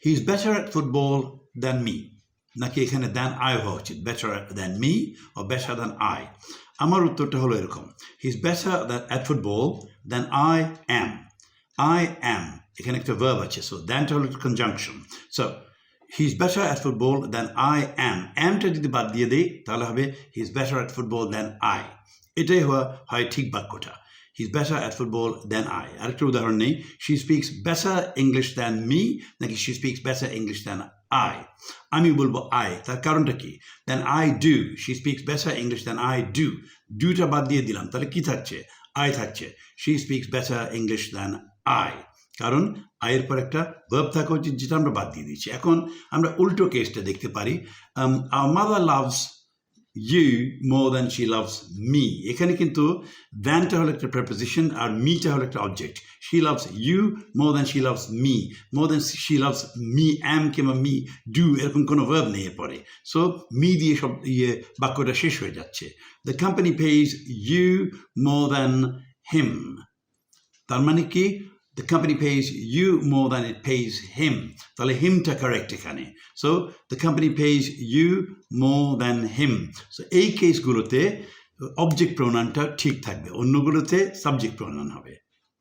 He is better at football than me, নাকি এখানে than I হওয়া উচিত, বেটার দ্যান মি ও বেটার দ্যান আই? আমার উত্তরটা হলো এরকম, he is better at football than I am. I am, এখানে একটা ভার্ব আছে, সো দ্যানটা হলো একটা conjunction. So he is better at football than I am, অ্যামটা যদি বাদ দিয়ে দিই তাহলে হবে he is better at football than I. এটাই হয় ঠিক বাক্যটা, হি is better at football than I. আরেকটা উদাহরণ নেই, she speaks better English than me, নাকি she speaks better English than I? আমি বলবো আই, তার কারণটা কি? Then I do, she speaks better English than I do, ডুটা বাদ দিয়ে দিলাম, তাহলে কি থাকছে? আই থাকছে। She speaks better English than I, কারণ আয়ের পর একটা ভার্ব থাকা উচিত, যেটা আমরা বাদ দিয়ে দিচ্ছি। এখন আমরা উল্টো কেসটা দেখতে পারি, our mother loves you more than she loves me. এখানে কিন্তু দ্যানটা হলো একটা প্রেপোজিশন আর মিটা হলো একটা object. She loves you more than she loves me, more than she loves me am কিংবা মি ডু এরকম কোনো ভার্ব নেই এরপরে। সো মি দিয়ে সব বাক্যটা শেষ হয়ে যাচ্ছে। The company pays you more than him, তার মানে কি? The company pays you more than it pays him. তাহলে হিমটা কারেক্ট এখানে। So the company pays you more than him. So এই কেসগুলোতে অবজেক্ট প্রোনাউনটা ঠিক থাকবে, অন্যগুলোতে সাবজেক্ট প্রোনাউন হবে।